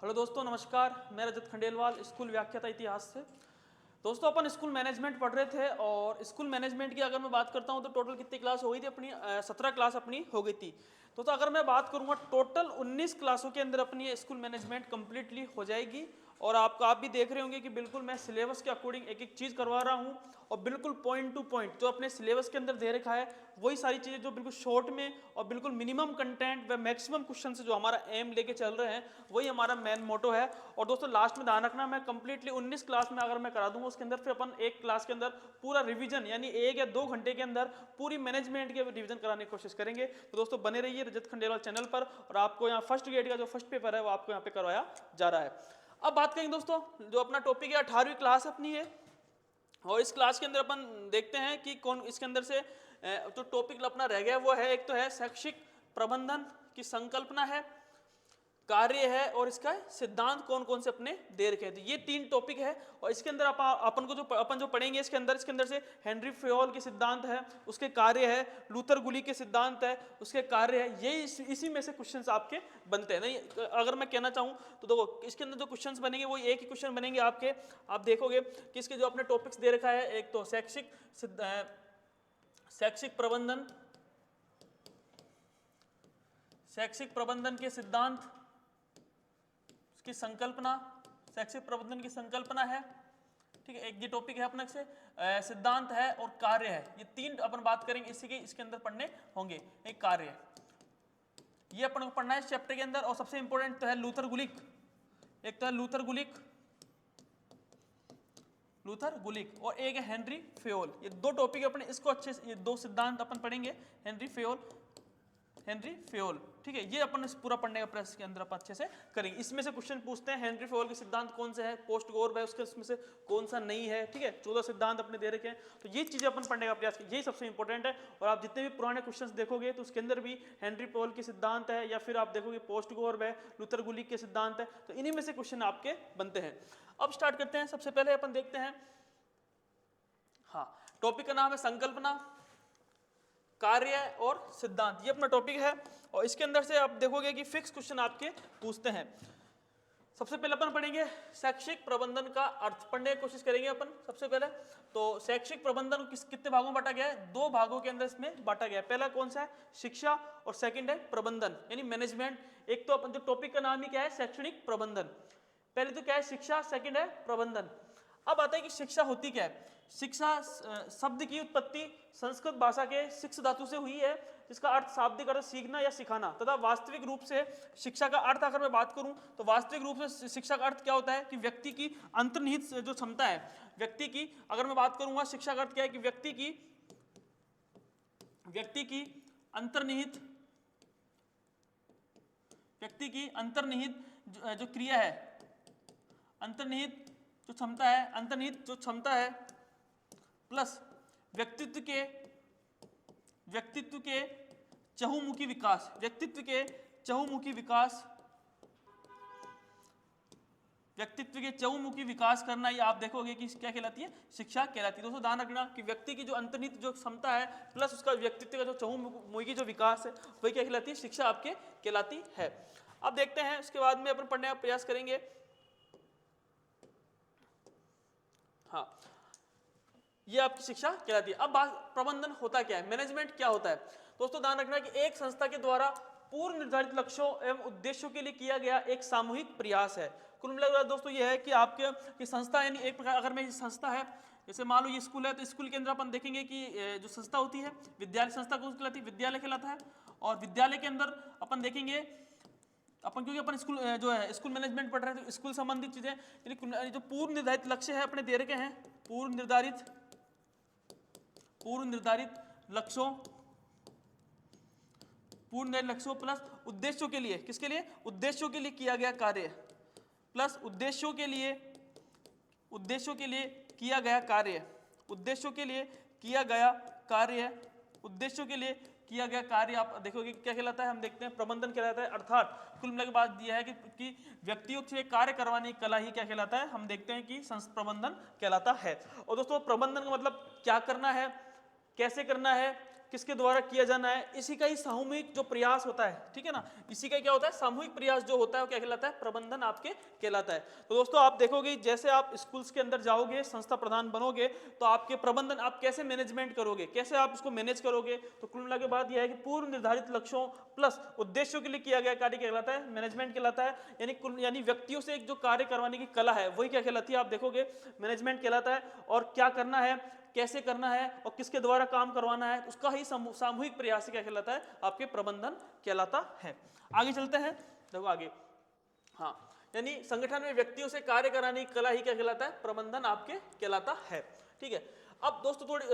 Hello दोस्तों, नमस्कार। मैं रजत खंडेलवाल, स्कूल व्याख्याता इतिहास से। दोस्तों, अपन स्कूल मैनेजमेंट पढ़ रहे थे और स्कूल मैनेजमेंट की अगर मैं बात करता हूं तो टोटल कितनी क्लास हो गई थी अपनी? 17 क्लास अपनी हो गई थी। तो अगर मैं बात करूंगा टोटल 19 क्लासों के अंदर अपनी ये स्कूल मैनेजमेंट कंप्लीटली हो जाएगी। और आप भी देख रहे होंगे कि बिल्कुल मैं सिलेबस के अकॉर्डिंग एक एक चीज़ करवा रहा हूँ और बिल्कुल पॉइंट टू पॉइंट जो अपने सिलेबस के अंदर दे रखा है वही सारी चीज़ें जो बिल्कुल शॉर्ट में और बिल्कुल मिनिमम कंटेंट व मैक्सिमम क्वेश्चन से जो हमारा एम लेके चल रहे हैं वही हमारा मेन मोटो है। और दोस्तों लास्ट में ध्यान रखना, मैं कंप्लीटली 19 क्लास में अगर मैं करा दूंगा उसके अंदर फिर अपन एक क्लास के अंदर पूरा रिवीजन यानी 1 या 2 घंटे के अंदर पूरी मैनेजमेंट के रिवीजन कराने की कोशिश करेंगे। तो दोस्तों बने रहिए रजत खंडेलवाल चैनल पर। और आपको यहाँ फर्स्ट ग्रेड का जो फर्स्ट पेपर है वो आपको यहाँ पे करवाया जा रहा है। अब बात करेंगे दोस्तों, जो अपना टॉपिक है 18वीं क्लास अपनी है और इस क्लास के अंदर अपन देखते हैं कि कौन इसके अंदर से जो टॉपिक अपना रह गया वो है, एक तो है शैक्षिक प्रबंधन की संकल्पना है, कार्य है और इसका सिद्धांत कौन कौन से अपने दे रखे हैं। तो ये 3 टॉपिक है और इसके अंदर अपन को जो पढ़ेंगे इसके अंदर से हेनरी फेयोल के सिद्धांत है, उसके कार्य है, लूथर गुली के सिद्धांत है, उसके कार्य है। ये इसी में से क्वेश्चंस आपके बनते हैं। नहीं, अगर मैं कहना चाहूँ तो देखो इसके अंदर जो क्वेश्चंस बनेंगे वो एक ही क्वेश्चन बनेंगे आपके। आप देखोगे कि इसके जो अपने टॉपिक्स दे रखा है, एक तो शैक्षिक प्रबंधन के सिद्धांत, की संकल्पना, शैक्षिक प्रबंधन की संकल्पना है, ठीक है। एक ये टॉपिक है अपने से सिद्धांत है और कार्य है। ये 3 अपन बात करेंगे इसी के इसके अंदर पढ़ने होंगे। एक कार्य है, ये अपन को पढ़ना है इस चैप्टर के अंदर। और सबसे इंपॉर्टेंट तो है लूथर गुलिक, एक तो है लूथर गुलिक और एक है हेनरी फेयोल। ये 2 टॉपिक अपने इसको अच्छे से, ये 2 सिद्धांत अपन पढ़ेंगे, हेनरी फेयोल, ठीक है। ये अपन इस पूरा पढ़ने का प्रयास के अंदर अपन अच्छे से करेंगे। इसमें से क्वेश्चन पूछते हैं हेनरी फेयोल के सिद्धांत कौन से है, पोस्ट गोर है उसके उसमें से कौन सा नहीं है, ठीक है। 14 सिद्धांत अपने दे रखे हैं। तो ये चीजें अपन पढ़ने का प्रयास करेंगे, यही सबसे इंपॉर्टेंट है। और आप जितने भी पुराने क्वेश्चन देखोगे तो उसके अंदर भी हेनरी फेयोल के सिद्धांत है या फिर आप देखोगे पोस्ट गोर है, लूथर गुलिक के सिद्धांत है। तो इन्हीं में से क्वेश्चन आपके बनते हैं। अब स्टार्ट करते हैं। सबसे पहले अपन देखते हैं, हाँ, टॉपिक का नाम है संकल्पना, कार्य और सिद्धांत। ये अपना टॉपिक है और इसके अंदर से आप देखोगे कि फिक्स क्वेश्चन आपके पूछते हैं। सबसे पहले अपन पढ़ेंगे शैक्षिक प्रबंधन का अर्थ पढ़ने की कोशिश करेंगे अपन। सबसे पहले तो शैक्षिक प्रबंधन कितने भागों में बांटा गया है? 2 भागों के अंदर इसमें बांटा गया है। पहला कौन सा है? शिक्षा और सेकंड है प्रबंधन यानी मैनेजमेंट। एक तो अपन जो टॉपिक का नाम ही क्या है? शैक्षणिक प्रबंधन। पहले तो क्या है? शिक्षा, सेकंड है प्रबंधन। अब आता है कि शिक्षा होती क्या है। शिक्षा शब्द की उत्पत्ति संस्कृत भाषा के शिक्ष धातु से हुई है, जिसका अर्थ शाब्दिक अर्थ सीखना या सिखाना तथा वास्तविक रूप से शिक्षा का अर्थ अगर मैं बात करूं तो वास्तविक रूप से शिक्षा का अर्थ क्या होता है कि व्यक्ति की अंतर्निहित जो क्षमता है, व्यक्ति की, अगर मैं बात करूंगा शिक्षा का अर्थ क्या है कि व्यक्ति की अंतर्निहित जो क्रिया है, अंतर्निहित जो क्षमता है प्लस व्यक्तित्व के चहुमुखी विकास करना, ये आप देखोगे कि क्या कहलाती है? शिक्षा कहलाती है। दोस्तों ध्यान रखना कि व्यक्ति की जो अंतर्निहित जो क्षमता है प्लस उसका व्यक्तित्व का जो चहुमुखी जो विकास है वही क्या कहलाती है? शिक्षा आपके कहलाती है। अब देखते हैं उसके बाद में अपन पढ़ने का प्रयास करेंगे। हाँ, ये आपकी शिक्षा कहलाती है। अब बात प्रबंधन होता क्या है, मैनेजमेंट क्या होता है। दोस्तों ध्यान रखना कि एक संस्था के द्वारा पूर्व निर्धारित लक्ष्यों एवं उद्देश्यों के लिए किया गया एक सामूहिक प्रयास है। कुल मिलाकर दोस्तों ये है कि आपके की संस्था यानी एक प्रकार, अगर मैं संस्था है, जैसे मान लो ये स्कूल है तो स्कूल के अंदर अपन देखेंगे कि जो संस्था होती है विद्यालय संस्था को कहलाती है, विद्यालय कहलाता है। और विद्यालय के अंदर अपन देखेंगे अपन, क्योंकि अपन स्कूल जो है स्कूल मैनेजमेंट पढ़ रहे हैं तो स्कूल संबंधित चीजें यानी जो पूर्व निर्धारित लक्ष्य है अपने दे रखे हैं, पूर्व निर्धारित लक्ष्यों प्लस उद्देश्यों के लिए, किसके लिए? उद्देश्यों के लिए किया गया कार्य प्लस उद्देश्यों के लिए किया गया कार्य आप देखोगे क्या कहलाता है? हम देखते हैं प्रबंधन कहलाता है। अर्थात कुल मिलाकर बात यह है कि व्यक्तियों से कार्य करवाने की कला ही क्या कहलाता है? हम देखते हैं कि प्रबंधन कहलाता है। और दोस्तों प्रबंधन का मतलब क्या करना है, कैसे करना है, किसके द्वारा किया जाना है, इसी का ही सामूहिक जो प्रयास होता है, ठीक है ना, इसी का क्या होता है, सामूहिक प्रयास जो होता है वो क्या कहलाता है, प्रबंधन आपके कहलाता है। तो दोस्तों आप देखोगे जैसे आप स्कूल्स के अंदर जाओगे, संस्था प्रधान बनोगे, तो आपके प्रबंधन आप कैसे मैनेजमेंट करोगे, कैसे आप उसको मैनेज करोगे, तो कुल मिला के बात यह है कि पूर्व निर्धारित लक्ष्यों प्लस उद्देश्यों के लिए किया गया कार्य कहलाता है मैनेजमेंट कहलाता है। यानी व्यक्तियों से एक जो कार्य करवाने की कला है वही क्या कहलाती है, आप देखोगे मैनेजमेंट कहलाता है। और क्या करना है, कैसे करना है और किसके द्वारा काम करवाना है, उसका ही सामूहिक प्रयास क्या कहलाता है, आपके प्रबंधन कहलाता है। आगे चलते हैं, देखो आगे, हाँ, यानी संगठन में व्यक्तियों से कार्य कराने की कला ही क्या कहलाता है, प्रबंधन आपके कहलाता है। ठीक है, अब दोस्तों थोड़ी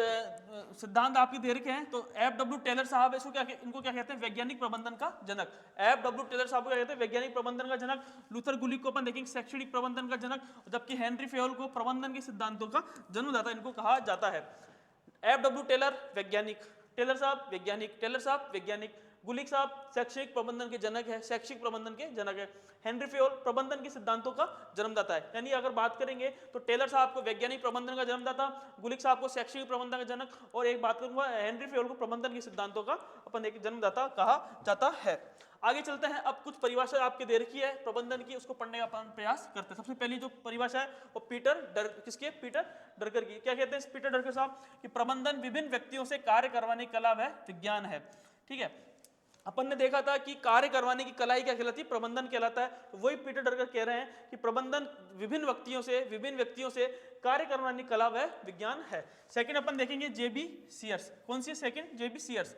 सिद्धांत आपके दे रखे हैं। तो F.W. टेलर साहब इनको क्या कहते हैं, वैज्ञानिक प्रबंधन का जनक। F.W. टेलर साहब को क्या कहते हैं, वैज्ञानिक प्रबंधन का जनक। लूथर गुलिक को अपन देखेंगे शैक्षणिक प्रबंधन का जनक, जबकि हेनरी फेयोल को प्रबंधन के सिद्धांतों का जन्मदाता इनको कहा जाता है। F.W. टेलर वैज्ञानिक, टेलर साहब वैज्ञानिक, टेलर साहब वैज्ञानिक, गुलिक साहब शैक्षणिक प्रबंधन के जनक है, शैक्षिक प्रबंधन के जनक है। हेनरी फेयोल प्रबंधन के सिद्धांतों का जन्मदाता है। यानी अगर बात करेंगे तो टेलर साहब को वैज्ञानिक प्रबंधन का जन्मदाता, गुलिक साहब को शैक्षणिक प्रबंधन का जनक, और एक बात करूंगा हेनरी फेयोल को प्रबंधन के सिद्धांतों का अपन एक जन्मदाता कहा जाता है। आगे चलते हैं, अब कुछ परिभाषा आपके दे रखी है प्रबंधन की, उसको पढ़ने का अपन प्रयास करते हैं। सबसे पहली जो परिभाषा है वो पीटर ड्रकर की। क्या कहते हैं पीटर ड्रकर साहब कि प्रबंधन विभिन्न व्यक्तियों से कार्य करवाने की कला व विज्ञान है। ठीक है, अपन ने देखा था कि कार्य करवाने की कला ही क्या कहलाती है, प्रबंधन कहलाता है। तो वही पीटर ड्रकर कह रहे हैं कि प्रबंधन विभिन्न व्यक्तियों से कार्य करवाने की कला व विज्ञान है। सेकंड अपन देखेंगे जेबी सीयर्स। कौन सी है सेकंड, जेबी सीयर्स।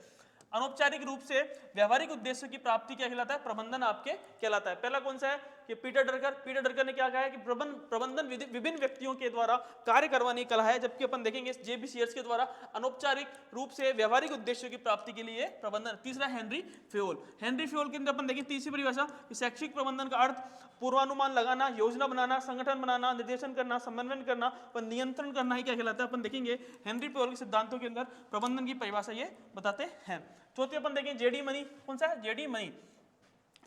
अनौपचारिक रूप से व्यवहारिक उद्देश्यों की प्राप्ति क्या कहलाता है, प्रबंधन आपके कहलाता है। पहला कौन सा है कि पीटर ड्रकर ने क्या कहा है कि प्रबंधन विभिन्न व्यक्तियों के द्वारा कार्य करवाने की कला है, जबकि अपन देखेंगे जेबी सीयर्स के द्वारा अनौपचारिक रूप से व्यवहारिक उद्देश्यों की प्राप्ति के लिए प्रबंधन। तीसरा हेनरी फेयोल के अंदर अपन देखें तीसरी परिभाषा कि शैक्षिक प्रबंधन का अर्थ पूर्वानुमान लगाना, योजना बनाना, संगठन बनाना, निर्देशन करना, समन्वय करना और नियंत्रण करना ही क्या कहलाता है। अपन देखेंगे हेनरी फेयोल के सिद्धांतों के अंदर प्रबंधन की परिभाषा ये बताते हैं। चौथे अपन देखें जेडी मनी। कौन सा है, जेडी मनी।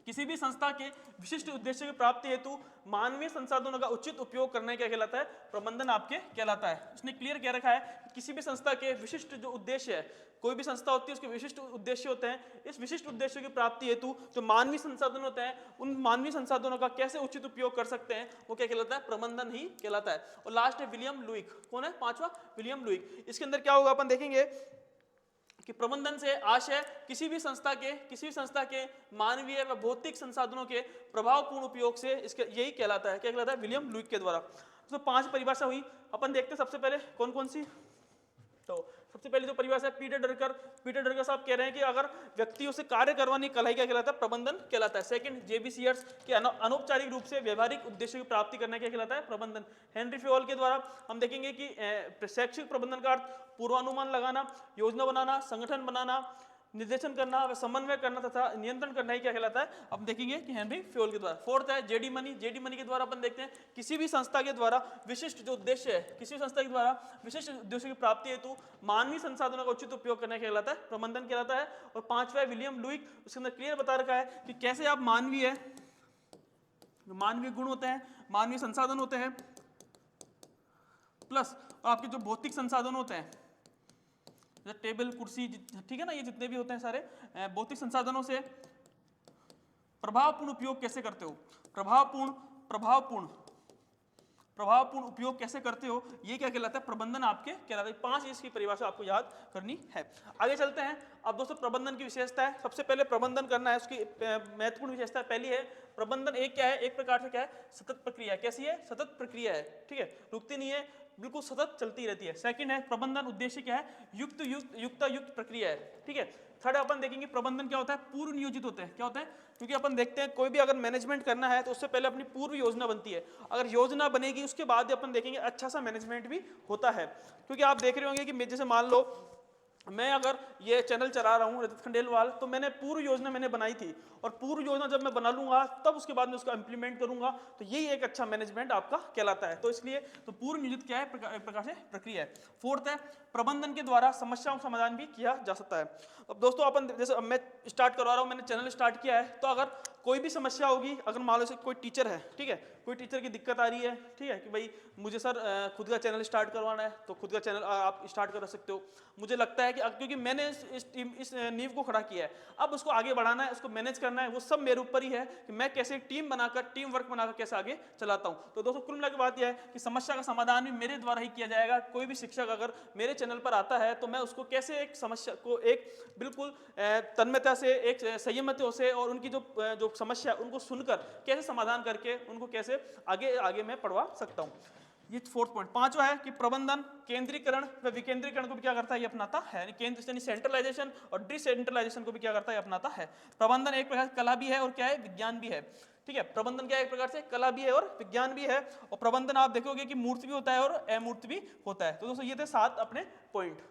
किसी भी संस्था के विशिष्ट उद्देश्य की प्राप्ति हेतु मानवीय संसाधनों का उचित उपयोग करने क्या कहलाता है, प्रबंधन आपके कहलाता है। उसने क्लियर कह रखा है कि किसी भी संस्था के विशिष्ट जो उद्देश्य है, कोई भी संस्था होती है उसके विशिष्ट उद्देश्य होते हैं। इस विशिष्ट उद्देश्य की प्राप्ति हेतु जो मानवीय संसाधन होते हैं, उन मानवीय संसाधनों का कैसे उचित उपयोग कर सकते हैं, वो क्या कहलाता है, प्रबंधन ही कहलाता है। और लास्ट है विलियम लुइक। कौन है पांचवा, विलियम लुइक। इसके अंदर क्या होगा अपन देखेंगे कि प्रबंधन से आशय किसी भी संस्था के मानवीय व भौतिक संसाधनों के प्रभावपूर्ण उपयोग से इसके यही कहलाता है, क्या कहलाता है, विलियम लुइक के द्वारा। तो 5 परिभाषा हुई। अपन देखते हैं सबसे पहले कौन कौन सी। तो सबसे पहले जो परिभाषा है पीटर ड्रकर साहब कह रहे हैं कि अगर व्यक्तियों से कार्य करवाने की कला ही क्या कहलाता है, प्रबंधन कहलाता है। सेकंड जेबी सीयर्स के अनौपचारिक रूप से व्यवहारिक उद्देश्यों की प्राप्ति करने क्या कहलाता है, प्रबंधन। हेनरी फेयोल के द्वारा हम देखेंगे कि शैक्षिक प्रबंधन का अर्थ पूर्वानुमान लगाना, योजना बनाना, संगठन बनाना, निर्देशन करना व समन्वय करना तथा नियंत्रण करना ही क्या कहलाता है। अब देखेंगे कि हेनरी फेयोल के द्वारा। फोर्थ है जेडी मनी के द्वारा अपन देखते हैं किसी भी संस्था के द्वारा विशिष्ट जो उद्देश्य है, किसी भी संस्था के द्वारा विशिष्ट उद्देश्य की प्राप्ति हेतु मानवीय संसाधनों का उचित उपयोग करना कहलाता है, प्रबंधन कहलाता है। और 5वां है विलियम लुइक। उसके अंदर क्लियर बता रखा है कि कैसे आप मानवीय गुण होते हैं, मानवीय संसाधन होते हैं, प्लस आपके जो भौतिक संसाधन होते हैं, टेबल कुर्सी, ठीक है ना, ये जितने भी होते हैं सारे भौतिक संसाधनों से प्रभावपूर्ण उपयोग कैसे करते हो, प्रभावपूर्ण उपयोग कैसे करते हो, ये क्या कहलाता है, प्रबंधन आपके कहलाता है। 5 इसकी परिभाषा आपको याद करनी है। आगे चलते हैं। अब दोस्तों प्रबंधन की विशेषता है। सबसे पहले प्रबंधन करना है, उसकी महत्वपूर्ण विशेषता पहली है प्रबंधन एक क्या है, एक प्रकार से क्या है, सतत प्रक्रिया। कैसी है, सतत प्रक्रिया है, ठीक है, रुकती नहीं है, बिल्कुल सतत चलती रहती है। सेकंड है प्रबंधन उद्देश्य क्या है, युक्त प्रक्रिया है, ठीक है। थर्ड अपन देखेंगे प्रबंधन क्या होता है, पूर्व नियोजित होते हैं। क्या होता है, क्योंकि अपन देखते हैं कोई भी अगर मैनेजमेंट करना है तो उससे पहले अपनी पूर्व योजना बनती है। अगर योजना बनेगी उसके बाद अपन देखेंगे अच्छा सा मैनेजमेंट भी होता है। क्योंकि आप देख रहे होंगे कि जैसे मान लो मैं अगर ये चैनल चला रहा हूँ रजत खंडेलवाल, तो मैंने पूर्व योजना बनाई थी, और पूर्व योजना जब मैं बना लूंगा तब उसके बाद में उसका इंप्लीमेंट करूंगा, तो यही एक अच्छा मैनेजमेंट आपका कहलाता है। तो इसलिए तो पूर्व नियोजित क्या है, एक प्रकार से प्रक्रिया है। फोर्थ है प्रबंधन के द्वारा समस्याओं का समाधान भी किया जा सकता है। अब दोस्तों अपन जैसे अब मैं स्टार्ट करवा रहा हूँ, मैंने चैनल स्टार्ट किया है, तो अगर कोई भी समस्या होगी, अगर मान लो से कोई टीचर है, ठीक है, कोई टीचर की दिक्कत आ रही है, ठीक है, कि भाई मुझे सर खुद का चैनल स्टार्ट करवाना है, तो खुद का चैनल आप स्टार्ट कर सकते हो। मुझे लगता है कि क्योंकि मैंने इस नींव को खड़ा किया है, अब उसको आगे बढ़ाना है, उसको मैनेज करना है, वो सब मेरे ऊपर ही है कि मैं कैसे टीम बनाकर, टीम वर्क बनाकर कैसे आगे चलाता हूँ। तो दोस्तों कुल मिला के बात यह है कि समस्या का समाधान भी मेरे द्वारा ही किया जाएगा। कोई भी शिक्षक अगर मेरे चैनल पर आता है तो मैं उसको कैसे एक समस्या को एक बिल्कुल तन्मयता से, एक संयमता से, और उनकी जो समस्या उनको सुनकर कैसे समाधान करके उनको कैसे आगे आगे मैं पढ़वा सकता हूँ। ये फोर्थ पॉइंट। पांचवा है कि प्रबंधन केंद्रीकरण व विकेंद्रीकरण को भी क्या करता है, ये अपनाता है। केंद्र यानी सेंट्रलाइजेशन और डिसेंट्रलाइजेशन को भी क्या करता है, अपनाता है। प्रबंधन एक प्रकार कला भी है और क्या है, विज्ञान भी है। ठीक है, प्रबंधन क्या है, एक प्रकार से कला भी है और विज्ञान भी है। और प्रबंधन आप देखोगे कि मूर्त भी होता है और अमूर्त भी होता है। तो दोस्तों ये थे 7 अपने पॉइंट।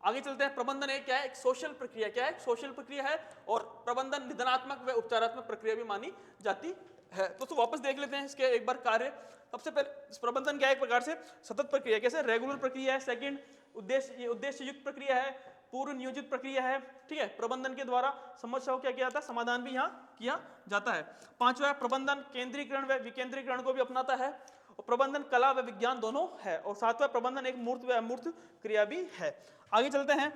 आगे चलते हैं। प्रबंधन एक क्या है, एक सोशल प्रक्रिया, क्या है, सोशल प्रक्रिया है। और प्रबंधन निदानात्मक व उपचारात्मक प्रक्रिया भी मानी जाती है। तो वापस देख लेते हैं इसके एक बार कार्य। सबसे पहले प्रबंधन क्या है, एक प्रकार से सतत प्रक्रिया, कैसे, रेगुलर प्रक्रिया है। सेकंड उद्देश्य युक्त प्रक्रिया है, पूर्व नियोजित प्रक्रिया है। ठीक है, प्रबंधन के द्वारा समस्याओं क्या किया जाता है, समाधान भी यहाँ किया जाता है। पांचवा प्रबंधन केंद्रीकरण व विकेंद्रीकरण को भी अपनाता है। और प्रबंधन कला व विज्ञान दोनों है। और सातवां प्रबंधन एक मूर्त व अमूर्त क्रिया भी है। आगे चलते हैं।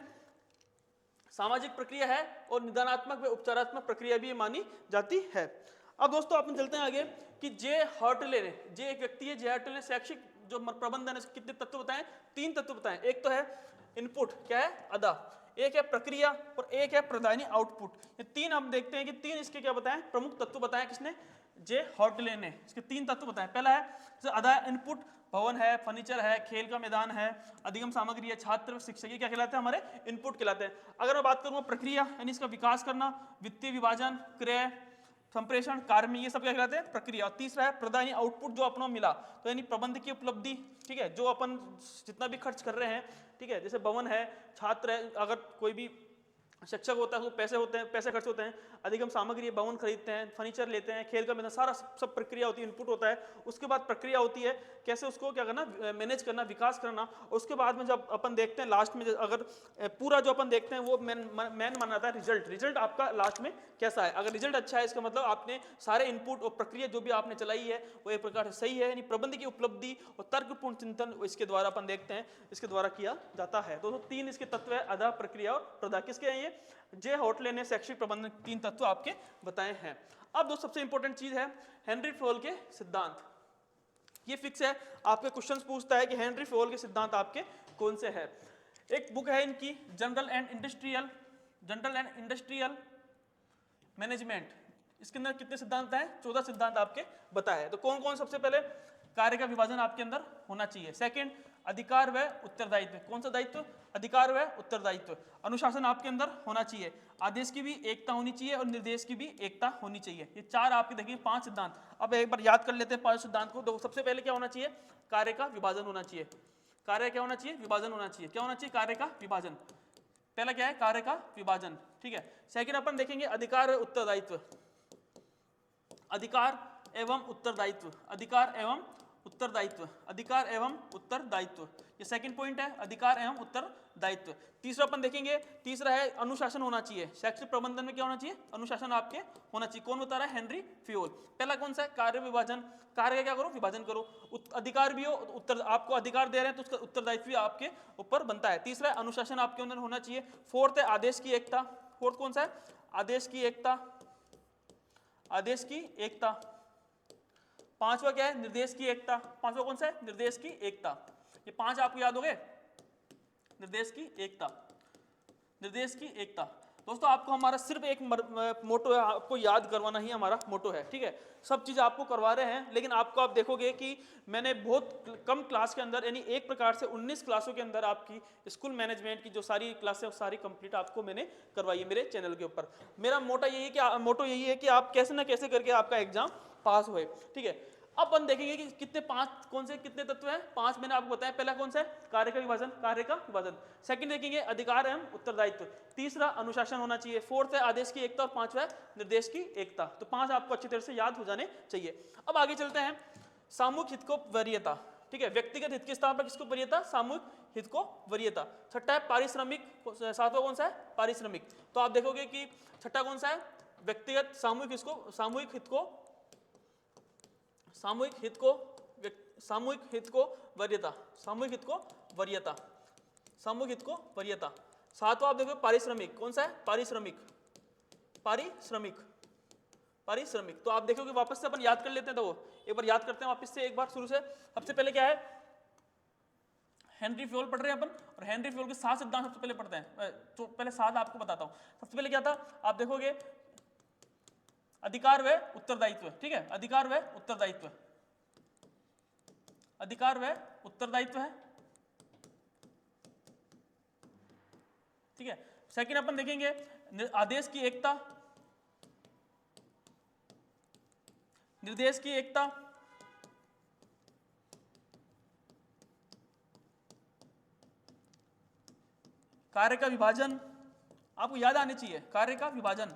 सामाजिक प्रक्रिया है और निदानात्मक व उपचारात्मक प्रक्रिया भी मानी जाती है। अब दोस्तों अपन चलते हैं आगे कि जे हर्टले ने, जे एक व्यक्ति है, जे हर्टले ने शैक्षिक जो प्रबंधन है कितने तत्व बताएं, 3 तत्व बताएं। एक तो है इनपुट, क्या है, अदा, एक है प्रक्रिया और एक है प्रदानी, आउटपुट। ये 3 हम देखते हैं कि 3 इसके क्या बताएं, प्रमुख तत्व बताएं किसने, जे हर्टले ने। इसके 3 तत्व बताएं। पहला है अदा, इनपुट, भवन है, फर्नीचर है, खेल का मैदान है, अधिगम सामग्री है, छात्र, शिक्षक, ये क्या कहलाते हैं, हमारे इनपुट कहलाते हैं। अगर मैं बात करूँ प्रक्रिया यानी इसका विकास करना, वित्तीय विभाजन, क्रय, संप्रेषण, कार्य, ये सब क्या कहलाते हैं, प्रक्रिया। और तीसरा है प्रदानी, आउटपुट, जो अपनों मिला, तो यानी प्रबंध की उपलब्धि। ठीक है, जो अपन जितना भी खर्च कर रहे हैं, ठीक है, जैसे भवन है, छात्र है, अगर कोई भी शिक्षक होता है तो पैसे होते हैं, पैसे खर्च होते हैं, अधिगम सामग्री, भवन खरीदते हैं, फर्नीचर लेते हैं, खेल का मैदान, सारा सब प्रक्रिया होती है, इनपुट होता है। उसके बाद प्रक्रिया होती है कैसे उसको क्या करना, मैनेज करना, विकास करना। उसके बाद में जब अपन देखते हैं लास्ट में, अगर पूरा जो अपन देखते हैं वो मेन माना जाता है रिजल्ट। रिजल्ट आपका लास्ट में कैसा है, अगर रिजल्ट अच्छा है इसका मतलब आपने सारे इनपुट और प्रक्रिया जो भी आपने चलाई है वो एक प्रकार से सही है, यानी प्रबंध की उपलब्धि और तर्कपूर्ण चिंतन इसके द्वारा अपन देखते हैं, इसके द्वारा किया जाता है। दोस्तों 3 इसके तत्व है, अदा, प्रक्रिया और प्रदा। किसके हैं ये, जे हर्टले ने शैक्षिक प्रबंधन 3 तत्व आपके बताए हैं। अब दोस्तों सबसे इंपॉर्टेंट चीज है हेनरी फयोल के सिद्धांत। ये फिक्स है, आपके क्वेश्चंस पूछता है कि हेनरी फयोल के सिद्धांत आपके कौन से हैं। एक बुक है इनकी, जनरल एंड इंडस्ट्रियल मैनेजमेंट। इसके अंदर कितने सिद्धांत हैं, 14 सिद्धांत आपके बताए। तो कौन कौन, सबसे पहले कार्य का विभाजन आपके अंदर होना चाहिए। सेकंड, अधिकार व उत्तरदायित्व, कौन सा दायित्व, अधिकार व उत्तरदायित्व। अनुशासन आपके अंदर होना चाहिए, आदेश की भी एकता होनी चाहिए और निर्देश की भी एकता होनी चाहिए। ये 4 आपके देखिए 5 सिद्धांत। अब एक बार याद कर लेते हैं 5 सिद्धांत को। तो सबसे पहले क्या होना चाहिए, कार्य का विभाजन होना चाहिए। कार्य क्या होना चाहिए, विभाजन होना चाहिए। क्या होना चाहिए, कार्य का विभाजन। पहला क्या है, कार्य का विभाजन। ठीक है, सेकंड अपन देखेंगे अधिकार व उत्तरदायित्व, अधिकार एवं उत्तरदायित्व, अधिकार एवं उत्तरदायित्व, अधिकार एवं उत्तरदायित्व। ये सेकंड पॉइंट है, अधिकार एवं उत्तरदायित्व। तीसरा अपन देखेंगे, तीसरा है अनुशासन होना चाहिए। शैक्षिक प्रबंधन में क्या होना चाहिए, अनुशासन आपके होना चाहिए। कौन बता रहा है, हेनरी फयोल। पहला कौन सा है, कार्य विभाजन। कार्य का क्या करो, विभाजन करो। अधिकार भी हो, उत्तर आपको अधिकार दे रहे हैं तो उसका उत्तरदायित्व भी आपके ऊपर बनता है। तीसरा है अनुशासन आपके अंदर होना चाहिए। फोर्थ है आदेश की एकता। फोर्थ कौन सा है, आदेश की एकता, आदेश की एकता। पांचवा क्या है, निर्देश की एकता। पांचवा कौन सा है, निर्देश की एकता। ये 5 आपको याद हो गए, निर्देश की एकता, निर्देश की एकता। दोस्तों आपको हमारा सिर्फ एक मोटो है, आपको याद करवाना ही हमारा मोटो है। ठीक है, सब चीज़ आपको करवा रहे हैं, लेकिन आपको आप देखोगे कि मैंने बहुत कम क्लास के अंदर, यानी एक प्रकार से 19 क्लासों के अंदर आपकी स्कूल मैनेजमेंट की जो सारी क्लासें सारी कंप्लीट आपको मैंने करवाई है मेरे चैनल के ऊपर। मेरा मोटो यही है कि आप कैसे ना कैसे करके आपका एग्जाम पास हुए। ठीक है, अब अपन देखेंगे कि कितने 5 कौन से कितने तत्व हैं, 5 मैंने आपको बताया। पहला कौन सा है, कार्य का विभाजन, कार्य का विभाजन। सेकंड देखेंगे अधिकार एवं उत्तरदायित्व। तीसरा अनुशासन होना चाहिए। फोर्थ है आदेश की एकता और पांचवा है निर्देश की एकता। तो 5 आपको अच्छी तरह से याद हो जाने चाहिए। अब आगे चलते हैं, सामूहिक हित को वरीयता। ठीक है, व्यक्तिगत हित के स्थान पर किसको वरीयता, सामूहिक हित को वरीयता। छठा है पारिश्रमिक, 7वां कौन सा है, पारिश्रमिक। तो आप देखोगे कि छठा कौन सा है, व्यक्तिगत सामूहिक हित को सामूहिक हित को वरीयता, सामूहिक हित को वरीयता, सामूहिक हित को वरीयता। सातवां आप देखो पारिश्रमिक, कौन सा है? पारिश्रमिक, पारिश्रमिक, पारिश्रमिक। तो आप देखोगे वापस से अपन याद कर लेते हैं, तो वो एक बार याद करते हैं वापस से एक बार शुरू से। सबसे पहले क्या है? हेनरी फ्योल पढ़ रहे हैं अपन, और हेनरी फ्योल के 7 सिद्धांत सबसे पहले पढ़ते हैं। तो पहले 7 आपको बताता हूं। सबसे पहले क्या था आप देखोगे? अधिकार व उत्तरदायित्व, ठीक है, अधिकार व उत्तरदायित्व, अधिकार व उत्तरदायित्व है, ठीक है। सेकंड अपन देखेंगे आदेश की एकता, निर्देश की एकता, कार्य का विभाजन, आपको याद आने चाहिए, कार्य का विभाजन,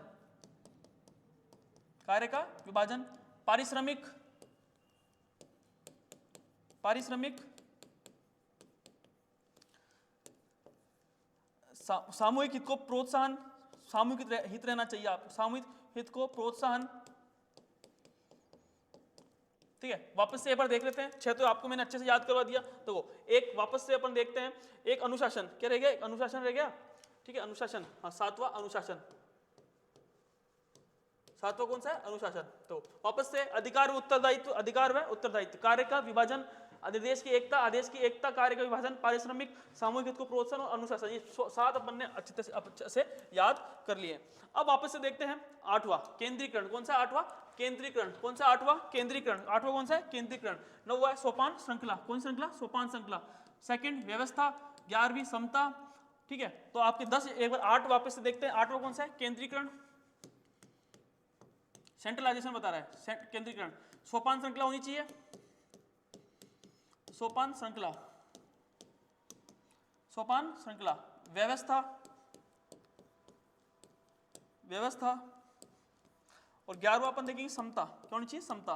कार्य का विभाजन, पारिश्रमिक, पारिश्रमिक, सामूहिक हित को प्रोत्साहन, सामूहिक हित रहना चाहिए आपको, सामूहिक हित को प्रोत्साहन, ठीक है। वापस से एक बार देख लेते हैं, 6 तो आपको मैंने अच्छे से याद करवा दिया। तो एक वापस से अपन देखते हैं, एक अनुशासन, क्या रह गया? एक अनुशासन रह गया, ठीक है, अनुशासन। हाँ, 7वां अनुशासन, 7वां कौन सा है? अनुशासन। तो वापस से अधिकार व उत्तरदायित्व, अधिकार व उत्तरदायित्व, कार्य का विभाजन, निर्देश की एकता, आदेश की एकता, कार्य का विभाजन, पारिश्रमिक, सामूहिक हित को प्रोत्साहन और अनुशासन। ये 7 अपन ने अच्छे से याद कर लिए। अब वापस से देखते हैं 8वां केंद्रीकरण, कौन सा? 8वां केंद्रीकरण, कौन सा? 8वां केंद्रीकरण, 8वां कौन सा है? केंद्रीकरण। 9वां है सोपान श्रृंखला, कौन श्रृंखला? सोपान श्रृंखला। सेकंड व्यवस्था, 11वीं समता, ठीक है। तो आपके 10 एक बार 8 वापस से देखते हैं। 8वां कौन सा है? केंद्रीकरण, सेंट्रलाइजेशन बता रहा है, केंद्रीकरण। सोपान श्रृंखला होनी चाहिए, सोपान श्रृंखला, सोपान श्रृंखला। व्यवस्था, व्यवस्था, और 11वां अपन देखेंगे समता, क्या होनी चाहिए? समता।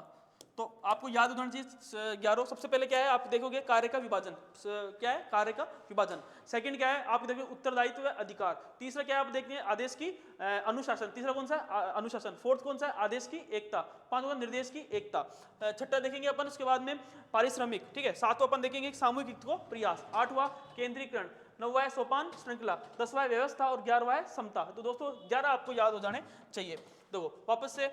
तो आपको याद होना चाहिए 11। सबसे पहले क्या है आप देखोगे? कार्य का विभाजन, क्या है? कार्य का विभाजन। सेकंड क्या है आप देखोगे? उत्तरदायित्व व अधिकार। तीसरा क्या है आप देखेंगे? आदेश की अनुशासन, तीसरा कौन सा है? अनुशासन। फोर्थ कौन सा है? आदेश की एकता। पांचवा निर्देश की एकता। छठा देखेंगे अपन उसके बाद में पारिश्रमिक, ठीक है। सातवां अपन देखेंगे सामूहिक हित को प्रयास। 8वां केंद्रीकरण, 9वां है सोपान श्रृंखला, 10वां है व्यवस्था और 11वां है समता। तो दोस्तों 11 आपको याद हो जाने चाहिए। देखो वापस से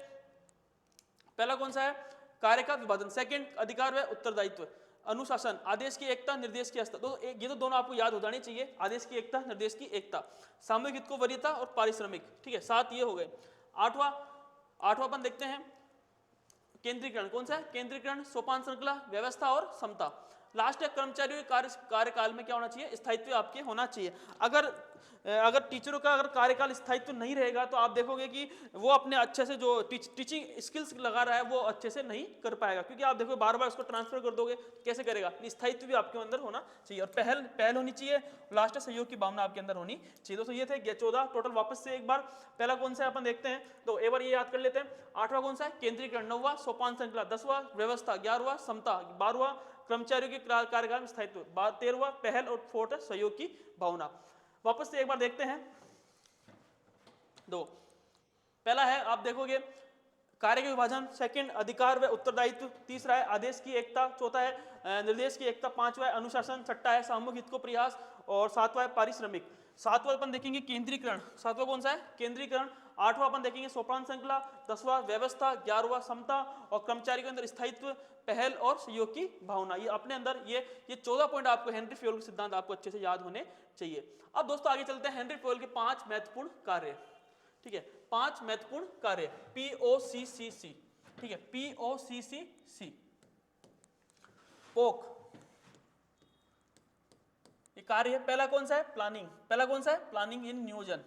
पहला कौन सा है? कार्य का विभाजन। सेकंड अधिकार व उत्तरदायित्व, अनुशासन, आदेश की एकता, निर्देश की एकता। तो ये तो दोनों आपको याद हो जाने चाहिए, आदेश की एकता, निर्देश की एकता। सामूहिक हित को वरीयता और पारिश्रमिक, ठीक है। 7 ये हो गए। आठवां अपन देखते हैं केंद्रीकरण, कौन सा है? केंद्रीकरण, सोपान श्रृंखला, व्यवस्था और समता। लास्ट है कर्मचारियों के कार्यकाल में क्या होना चाहिए? स्थायित्व आपके होना चाहिए। अगर टीचरों का अगर कार्यकाल स्थायित्व नहीं रहेगा तो आप देखोगे कि वो अपने अच्छे से जो टीचिंग स्किल्स लगा रहा है वो अच्छे से नहीं कर पाएगा, क्योंकि आप देखो बार बार उसको ट्रांसफर कर दोगे कैसे करेगा? स्थायित्व भी आपके अंदर होना चाहिए और पहल होनी चाहिए। लास्ट सहयोग की भावना आपके अंदर होनी चाहिए। दोस्तों ये थे 14 टोटल। वापस से एक बार पहला कौन सा है अपन देखते हैं, तो एक बार ये याद कर लेते हैं। 8वां कौन सा है? केंद्रीकरण। 9वां सोपान श्रृंखला, 10वां व्यवस्था, 11वां समता, 12वां कर्मचारियों के कार्यकाल में स्थायित्व, 13वां पहल और 4th है सहयोग की भावना। वापस से एक बार देखते हैं। दो पहला है आप देखोगे कार्य के विभाजन, सेकंड अधिकार व उत्तरदायित्व, तीसरा है आदेश की एकता, चौथा है निर्देश की एकता, पांचवा है अनुशासन, छठा है सामूहिक हित को प्रयास और सातवां है पारिश्रमिक। सातवां अपन देखेंगे केंद्रीकरण। सातवां कौन सा है? केंद्रीकरण। आठवां अपन देखेंगे सोपान श्रृंखला, 10वां व्यवस्था, 11वां समता और कर्मचारी के अंदर स्थायित्व, पहल और सहयोग की भावना। ये अपने अंदर ये 14 पॉइंट आपको हेनरी फ्योल के सिद्धांत आपको अच्छे से याद होने चाहिए। अब दोस्तों आगे चलते हैं हेनरी फ्योल के 5 महत्वपूर्ण कार्य, ठीक है। 5 महत्वपूर्ण कार्य POCCC, ठीक है, POCCC। पोक ये कार्य है। पहला कौन सा है? प्लानिंग। पहला कौन सा है? प्लानिंग इन नियोजन।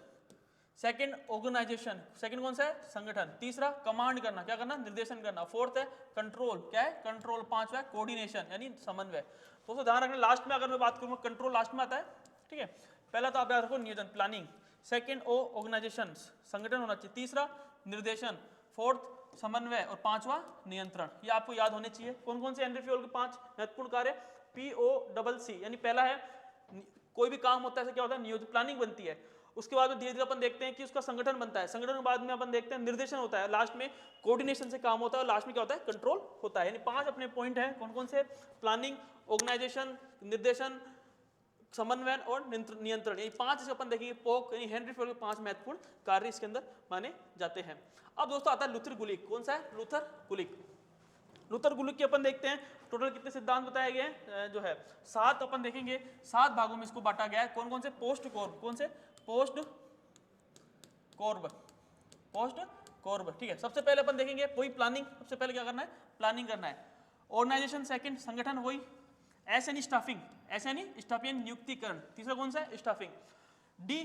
सेकंड ऑर्गेनाइजेशन, सेकंड कौन सा है? संगठन। तीसरा कमांड करना, क्या करना? निर्देशन करना। फोर्थ है कंट्रोल, क्या है? कंट्रोल। पांचवा है कोऑर्डिनेशन यानी समन्वय। तो ध्यान रखना लास्ट में अगर मैं बात करूंगा कंट्रोल लास्ट में आता है, ठीक है। पहला तो आप याद रखो नियोजन, प्लानिंग। सेकंड ऑर्गेनाइजेशन, संगठन होना चाहिए। तीसरा निर्देशन, फोर्थ समन्वय और पांचवा नियंत्रण। ये आपको याद होने चाहिए। कौन कौन से हेनरी फ्योल के 5 महत्वपूर्ण कार्य? POCC यानी पहला है कोई भी काम होता है क्या होता है? नियोजन, प्लानिंग बनती है। उसके बाद में धीरे धीरे अपन देखते हैं कि उसका संगठन बनता है, संगठन के बाद में अपन देखते हैं निर्देशन होता है, लास्ट में कोऑर्डिनेशन से काम होता है और लास्ट में क्या होता है, कंट्रोल होता है। यानी 5 अपने पॉइंट हैं, कौन कौन से, प्लानिंग, ऑर्गेनाइजेशन, निर्देशन, समन्वय और नियंत्रण। ये 5 इसके अपन देखेंगे, पोक यानी हेनरी फोर्ड के 5 महत्वपूर्ण कार्य इसके अंदर माने जाते हैं। अब दोस्तों आता है लूथर गुलिक। कौन सा है, लूथर गुलिक। लूथर गुलिक के अपन देखते हैं टोटल कितने सिद्धांत बताए गए हैं, जो है 7 अपन देखेंगे, 7 भागों में इसको बांटा गया है। कौन कौन से, पोस्ट कॉर्ब, कौन से, पोस्ट कॉर्ब, पोस्ट कॉर्ब, ठीक है। सबसे पहले अपन देखेंगे वही प्लानिंग, सबसे पहले क्या करना है, प्लानिंग करना है। ऑर्गेनाइजेशन सेकंड, संगठन वही। एस यानी स्टाफिंग, एस यानी स्टाफिंग नियुक्तिकरण, तीसरा कौन सा है, स्टाफिंग। डी,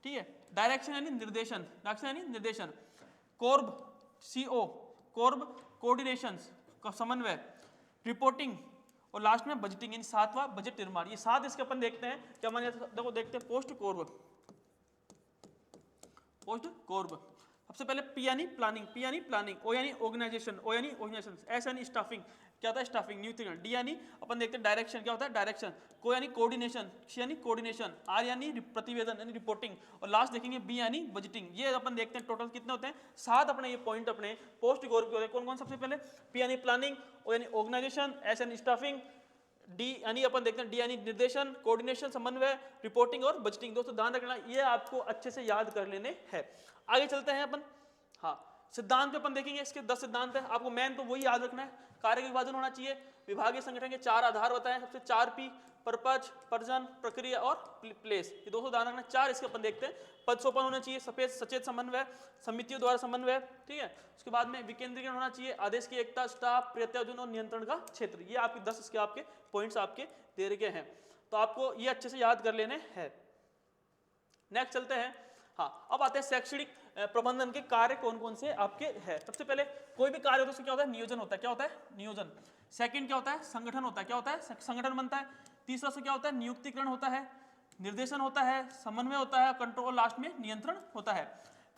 ठीक है, डायरेक्शन यानी निर्देशन, डायरेक्शन यानी निर्देशन। कॉर्ब, सीओ, कॉर्ब कोऑर्डिनेशन का समन्वय, रिपोर्टिंग और लास्ट में बजटिंग यानी 7वां बजट निर्माण। ये 7 इसके अपन देखते हैं क्या माने, देखो देखते हैं पोस्ट कॉर्ब, पोस्ट कॉर्ब। सबसे पहले पी यानी प्लानिंग, पी यानी प्लानिंग, ओ यानी ऑर्गेनाइजेशन, ओ यानी ऑर्गेनाइजेशन, एस यानी स्टाफिंग, क्या होता है स्टाफिंग नियुक्तिकरण, डी यानी अपन देखते हैं डायरेक्शन, क्या होता है डायरेक्शन, को यानी कोऑर्डिनेशन, सी यानी कोऑर्डिनेशन, आर यानी प्रतिवेदन यानी रिपोर्टिंग और लास्ट देखेंगे बी यानी बजटिंग। ये अपन देखते हैं टोटल कितने होते हैं, 7 अपने ये पॉइंट अपने पोस्ट कॉर्ब के होते हैं। कौन कौन, सबसे पहले पी यानी प्लानिंग, ओ यानी ऑर्गेनाइजेशन, एस यानी स्टाफिंग, डी यानी अपन देखते हैं डी यानी निर्देशन, कोऑर्डिनेशन, समन्वय, रिपोर्टिंग और बजटिंग। दोस्तों ध्यान रखना ये आपको अच्छे से याद कर लेने हैं। आगे चलते हैं अपन, हाँ सिद्धांत पे अपन देखेंगे, इसके 10 सिद्धांत है, आपको मेन तो वही याद रखना है। कार्य का विभाजन होना चाहिए, विभागीय संगठन के 4 आधार बताए, सबसे 4 पी, पर्पज, प्रजन, प्रक्रिया और प्लेस। ये दोस्तों ध्यान रखना 4 इसके अपन देखते हैं। पद सोपान होना चाहिए, सचेत समन्वय, समितियों द्वारा समन्वय, ठीक है। उसके बाद में विकेंद्रीकरण होना चाहिए, आदेश की एकता, स्टाफ, प्रत्यायोजन और नियंत्रण का क्षेत्र। ये आपके 10 इसके आपके पॉइंट्स आपके दे रखे हैं, तो आपको ये अच्छे से याद कर लेने हैं। नेक्स्ट चलते हैं, हाँ अब आते हैं शैक्षणिक प्रबंधन के कार्य कौन कौन से आपके हैं। सबसे पहले कोई भी कार्य होता है उसमें क्या होता है, नियोजन होता है, क्या होता है नियोजन। सेकंड क्या होता है, संगठन होता है, क्या होता है संगठन बनता है। तीसरा से क्या होता है, नियुक्तिकरण होता है, निर्देशन होता है, समन्वय होता है, कंट्रोल, लास्ट में नियंत्रण होता है।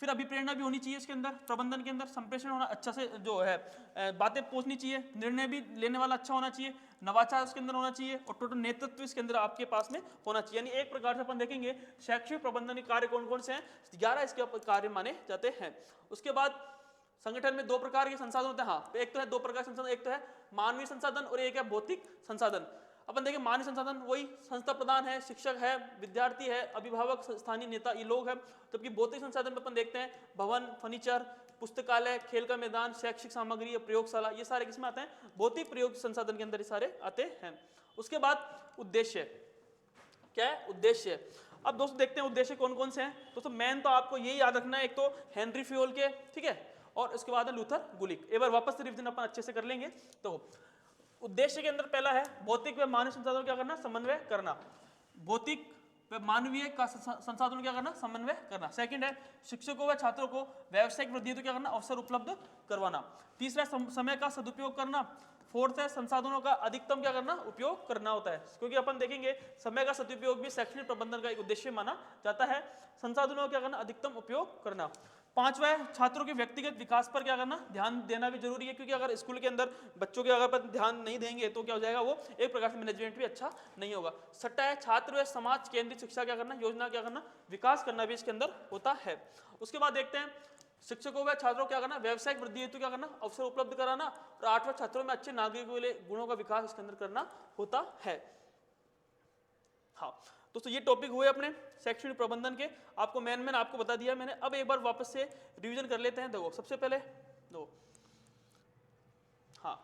फिर अभिप्रेरणा भी होनी चाहिए इसके अंदर, प्रबंधन के अंदर संप्रेषण होना अच्छा से जो है बातें पहुंचनी चाहिए, निर्णय भी लेने वाला अच्छा होना चाहिए, नवाचार उसके अंदर होना चाहिए और टोटल नेतृत्व इसके अंदर आपके पास में होना चाहिए। यानी एक प्रकार से अपन देखेंगे शैक्षिक प्रबंधन के कार्य कौन कौन से हैं, 11 इसके कार्य माने जाते हैं। उसके बाद संगठन में 2 प्रकार के संसाधन होते हैं, हाँ एक तो है 2 प्रकार के संसाधन, एक तो है मानवीय संसाधन और एक है भौतिक संसाधन। अपन देखें मानवीय संसाधन वही संस्था प्रधान है, शिक्षक है, विद्यार्थी है, अभिभावक, स्थानीय नेता, ये लोग हैं। जबकि भौतिक संसाधन में अपन देखते हैं भवन, फर्नीचर, पुस्तकालय, खेल का मैदान, शैक्षिक सामग्री, प्रयोगशाला, ये सारे किसमें आते हैं, भौतिक प्रयोग संसाधन के अंदर ये सारे आते हैं। उसके बाद उद्देश्य, क्या है उद्देश्य। अब दोस्तों देखते हैं उद्देश्य कौन कौन से हैं। दोस्तों मेन तो आपको यही याद रखना है, एक तो हेनरी फ्योल के, ठीक है, और उसके बाद है लूथर गुलिक। एक बार वापस से रिवीजन अपन अच्छे से कर लेंगे। तो उद्देश्य के अंदर पहला है भौतिक व मानवीय संसाधनों क्या करना, समन्वय करना। भौतिक व मानवीय का संसाधनों क्या करना, समन्वय करना। सेकंड है शिक्षकों व छात्रों को व्यावसायिक वृद्धि हेतु क्या करना, अवसर उपलब्ध करवाना। तीसरा समय का सदुपयोग करना। फोर्थ है संसाधनों का अधिकतम क्या करना, उपयोग करना होता है, क्योंकि अपन देखेंगे समय का सदुपयोग भी शैक्षणिक प्रबंधन का एक उद्देश्य माना जाता है। संसाधनों का क्या करना, अधिकतम उपयोग करना। पांचवा है छात्रों के व्यक्तिगत विकास पर क्या करना, ध्यान देना भी जरूरी है, क्योंकि अगर स्कूल के अंदर बच्चों के अगर पर ध्यान नहीं देंगे तो क्या हो जाएगा, वो एक प्रकार से मैनेजमेंट भी अच्छा नहीं होगा। छठा है छात्र व समाज केंद्रित शिक्षा क्या करना, योजना क्या करना, विकास करना भी इसके अंदर होता है। उसके बाद देखते हैं शिक्षकों व छात्रों क्या करना, व्यवसायिक वृद्धि हेतु क्या करना, अवसर उपलब्ध कराना। और आठवां छात्रों में अच्छे नागरिकों के लिए गुणों का विकास इसके अंदर करना होता है। हाँ दोस्तों ये टॉपिक हुए अपने शैक्षणिक प्रबंधन के, आपको मेन आपको बता दिया मैंने। अब एक बार वापस से रिवीजन कर लेते हैं। देखो सबसे पहले हाँ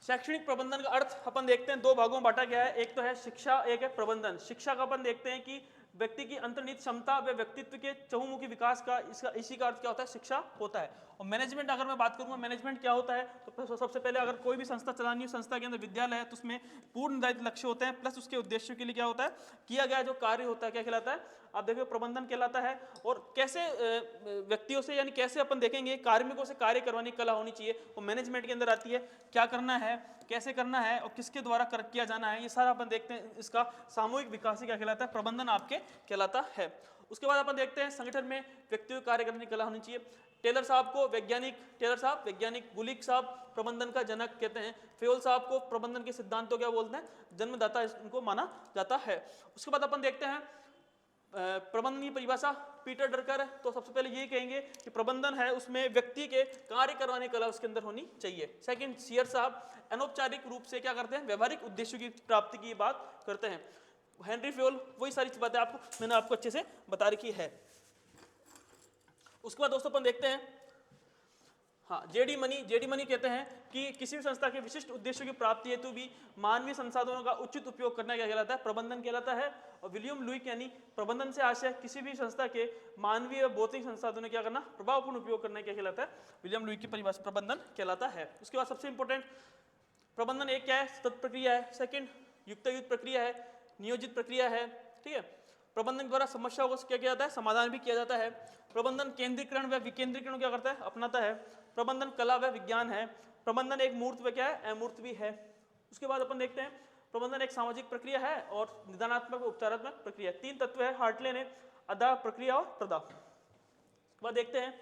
शैक्षणिक प्रबंधन का अर्थ अपन देखते हैं 2 भागों में बांटा गया है, एक तो है शिक्षा, एक है प्रबंधन। शिक्षा का अपन देखते हैं कि व्यक्ति की अंतर्निहित क्षमता व व्यक्तित्व के चहुमुखी विकास का इसी का अर्थ क्या होता है, शिक्षा होता है। और मैनेजमेंट अगर मैं बात करूंगा मैनेजमेंट क्या होता है, तो सबसे पहले अगर कोई भी संस्था चलानी है, संस्था के अंदर विद्यालय है तो उसमें पूर्ण निर्धारित लक्ष्य होते हैं, प्लस उसके उद्देश्यों के लिए क्या होता है, किया गया जो कार्य होता है क्या कहलाता है, आप देखिए प्रबंधन कहलाता है। और कैसे व्यक्तियों से यानी कैसे अपन देखेंगे कार्मिकों से कार्य करवाने की कला होनी चाहिए, वो मैनेजमेंट के अंदर आती है। क्या करना है, कैसे करना है और किसके द्वारा किया जाना है, ये सारा अपन देखते हैं। इसका सामूहिक विकास क्या कहलाता है, प्रबंधन आपके कहलाता है। उसके बाद अपन देखते हैं संगठन में व्यक्तियों को कार्य करने की कला होनी चाहिए। टेलर साहब को वैज्ञानिक, टेलर साहब वैज्ञानिक, गुलिक साहब प्रबंधन का जनक कहते हैं, फ्योल साहब को प्रबंधन के सिद्धांतों क्या बोलते हैं, जन्मदाता इनको माना जाता है। उसके बाद अपन देखते हैं प्रबंधन की परिभाषा पीटर ड्रकर है। तो सबसे पहले ये कहेंगे कि प्रबंधन है उसमें व्यक्ति के कार्य करवाने की कला उसके अंदर होनी चाहिए। सेकंड, सियर साहब अनौपचारिक रूप से क्या करते हैं, व्यवहारिक उद्देश्यों की प्राप्ति की बात करते हैं। हेनरी फ्योल वही सारी बातें मैंने आपको अच्छे से बता रखी है। उसके बाद दोस्तों अपन देखते हैं, हाँ, जेडी मनी कहते हैं कि किसी भी संस्था के विशिष्ट उद्देश्यों की प्राप्ति हेतु भी मानवीय संसाधनों का उचित उपयोग करना क्या कहलाता है, प्रबंधन कहलाता है। और विलियम लुईक यानी प्रबंधन से आशय किसी भी संस्था के मानवीय भौतिक संसाधनों क्या करना, प्रभावपूर्ण उपयोग करना क्या कहलाता है, विलियम लुईक की परिभाषा प्रबंधन कहलाता है। उसके बाद सबसे इंपॉर्टेंट, प्रबंधन एक क्या है, सतत प्रक्रिया है। सेकंड, युक्तायुक्त प्रक्रिया है, नियोजित प्रक्रिया है। ठीक है, प्रबंधन द्वारा समस्याओं को क्या किया जाता है, समाधान भी किया जाता है। प्रबंधन केंद्रीकरण व विकेंद्रीकरण क्या करता है, अपनाता है। प्रबंधन कला व विज्ञान है। प्रबंधन एक मूर्त व क्या है, अमूर्त भी है। उसके बाद अपन देखते हैं, प्रबंधन एक सामाजिक प्रक्रिया है और निदानात्मक व उपचारात्मक प्रक्रिया। तीन तत्व है हार्टले ने, अदा, प्रक्रिया और प्रदा। उसके बाद देखते हैं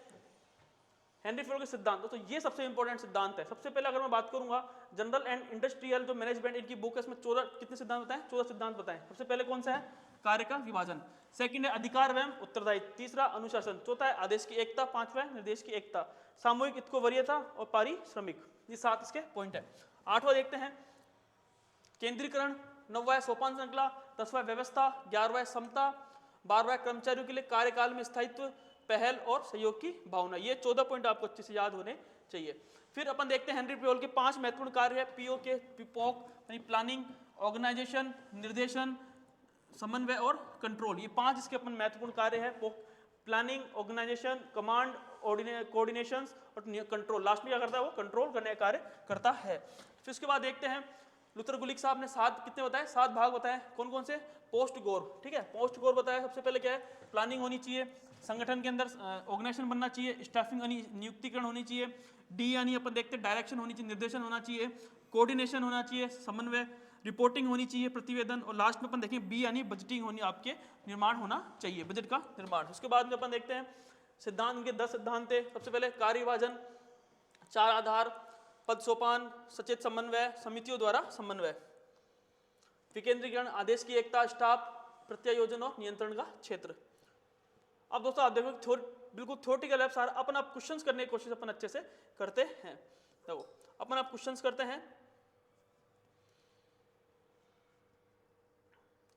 हेनरी फ्योल के सिद्धांत। तो ये सबसे इंपॉर्टेंट सिद्धांत है। सबसे पहले अगर मैं बात करूंगा जनरल एंड इंडस्ट्रियल जो मैनेजमेंट इनकी बुक है, इसमें 14 कितने सिद्धांत बताएं, 14 सिद्धांत बताएं। सबसे पहले कौन सा है, कार्य का विभाजन। सेकंड है अधिकार एवं उत्तरदायित्व। तीसरा अनुशासन। चौथा है आदेश की एकता। पांचवा है निर्देश की एकता। सामूहिक हित को वरीयता और पारिश्रमिक। ये 7 इसके पॉइंट है। 8वां देखते हैं केंद्रीकरण। 9वां है सोपान श्रृंखला। 10वां व्यवस्था। 11वां समता। 12वां कर्मचारियों के लिए कार्यकाल में स्थायित्व, पहल और सहयोग की भावना। ये 14 पॉइंट आपको अच्छे से याद होने चाहिए। फिर अपन देखते हैं हेनरी फ्योल के 5 महत्वपूर्ण कार्य है, पीओ के, पीपॉक यानी प्लानिंग, ऑर्गेनाइजेशन, निर्देशन, समन्वय और कंट्रोल। ये 5 इसके अपन महत्वपूर्ण कार्य है, प्लानिंग, ऑर्गेनाइजेशन, कमांड, कोऑर्डिनेशन और कंट्रोल। लास्ट में क्या करता है, वो कंट्रोल करने का कार्य करता है। फिर उसके बाद देखते हैं लुथर गुलिक साहब ने 7 कितने बताए, 7 भाग बताए। कौन कौन से, पोस्ट गोर। ठीक है, पोस्ट गोर बताया। सबसे पहले क्या है, प्लानिंग होनी चाहिए, संगठन के अंदर ऑर्गेनाइजेशन बनना चाहिए, स्टाफिंग यानी नियुक्तिकरण होनी चाहिए, डी यानी अपन देखते हैं डायरेक्शन होनी चाहिए, निर्देशन होना चाहिए, कोऑर्डिनेशन होना चाहिए, समन्वय, रिपोर्टिंग होनी चाहिए, प्रतिवेदन, और लास्ट में अपन देखें बी यानी बजटिंग होनी, आपके निर्माण होना चाहिए, बजट का निर्माण। उसके बाद में अपन देखते हैं सिद्धांत के 10 सिद्धांत थे। सबसे पहले कार्य विभाजन, 4 आधार, पद सोपान, सचेत समन्वय, समितियों द्वारा समन्वय, विकेंद्रीकरण, आदेश की एकता, स्टाफ, प्रत्यायोजन और नियंत्रण का क्षेत्र। अब दोस्तों आप देखो बिल्कुल थ्योरेटिकल है सारा। अपन आप क्वेश्चंस करने की कोशिश अपन अच्छे से करते हैं। देखो अपन आप क्वेश्चंस करते हैं,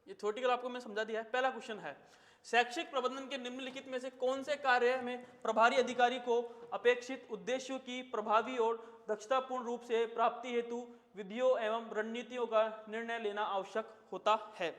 ये थ्योरेटिकल आपको मैं समझा दिया है। पहला क्वेश्चन है, शैक्षिक प्रबंधन के निम्नलिखित में से कौन से कार्य में प्रभारी अधिकारी को अपेक्षित उद्देश्यों की प्रभावी और दक्षतापूर्ण रूप से प्राप्ति हेतु विधियों एवं रणनीतियों का निर्णय लेना आवश्यक होता है।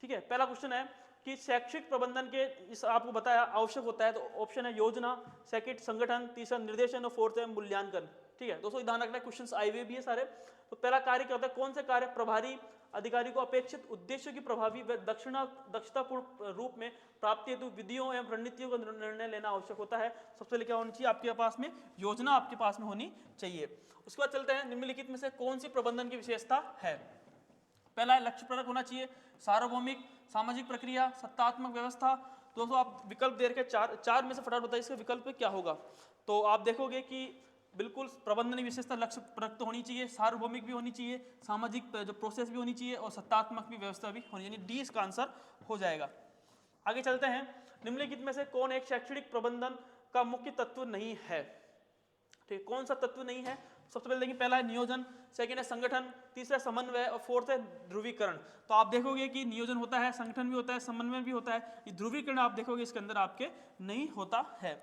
ठीक है, पहला क्वेश्चन है कि शैक्षिक प्रबंधन के इस आपको बताया आवश्यक होता है, तो ऑप्शन है योजना, सेकंड संगठन, तीसरा निर्देशन और फोर्थ है मूल्यांकन। ठीक है दोस्तों, ध्यान रखना है, क्वेश्चंस आए हुए भी है सारे। तो पहला कार्य क्या होता है, कौन से कार्य प्रभारी अधिकारी को अपेक्षित उद्देश्यों की प्रभावी व दक्षतापूर्ण रूप में प्राप्ति हेतु विधियों एवं रणनीतियों का निर्णय लेना आवश्यक होता है। सबसे पहले क्या होनी चाहिए, आपके पास में योजना आपके पास में होनी चाहिए। उसके बाद चलते हैं निम्नलिखित में से कौन सी प्रबंधन की विशेषता है। पहला है लक्ष्य प्रदक होना चाहिए, सार्वभौमिक, सामाजिक प्रक्रिया, सत्तात्मक व्यवस्था। दोस्तों आप विकल्प दे रखे चार में से फटाफट बताइए इसका विकल्प क्या होगा। तो आप देखोगे कि बिल्कुल प्रबंधन की विशेषता लक्ष्य प्रदक तो होनी चाहिए, सार्वभौमिक भी होनी चाहिए, सामाजिक जो प्रोसेस भी होनी चाहिए और सत्तात्मक भी व्यवस्था भी होनी, यानी डी इसका आंसर हो जाएगा। आगे चलते हैं, निम्नलिखित में से कौन एक शैक्षणिक प्रबंधन का मुख्य तत्व नहीं है। ठीक, कौन सा तत्व नहीं है। सबसे पहले देखिए, पहला है नियोजन, सेकंड है संगठन, तीसरा समन्वय और फोर्थ है ध्रुवीकरण। तो आप देखोगे कि नियोजन होता है, संगठन भी होता है, समन्वय भी होता है, ये ध्रुवीकरण आप देखोगे इसके अंदर आपके नहीं होता है।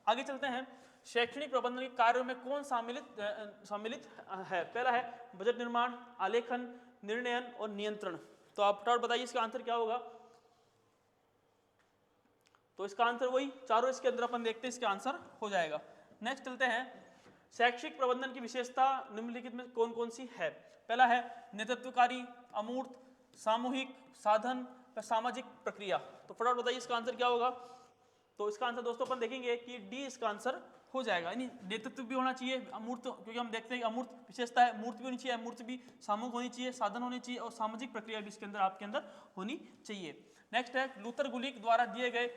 आगे चलते हैं, शैक्षणिक प्रबंधन के कार्यों में कौन सम्मिलित है। पहला है बजट निर्माण, आलेखन, निर्णयन और नियंत्रण। तो आप फटाफट बताइए इसका आंसर क्या होगा। तो इसका आंसर वही चारों इसके अंदर अपन देखते हैं, इसका आंसर हो जाएगा। नेक्स्ट चलते हैं, शैक्षिक प्रबंधन की विशेषता निम्नलिखित में कौन कौन सी है। पहला है नेतृत्वकारी, अमूर्त, सामूहिक, साधन, सामाजिक प्रक्रिया। तो फटाफट बताइए इसका आंसर क्या होगा। तो इसका आंसर दोस्तों अपन देखेंगे कि डी इसका आंसर हो जाएगा, यानी नेतृत्व भी होना चाहिए, अमूर्त, क्योंकि हम देखते हैं अमूर्त विशेषता है, मूर्त भी होनी चाहिए, अमूर्त भी, सामूहिक होनी चाहिए, साधन होनी चाहिए और सामाजिक प्रक्रिया भी इसके अंदर आपके अंदर होनी चाहिए। नेक्स्ट है लूथर गुलिक द्वारा दिए गए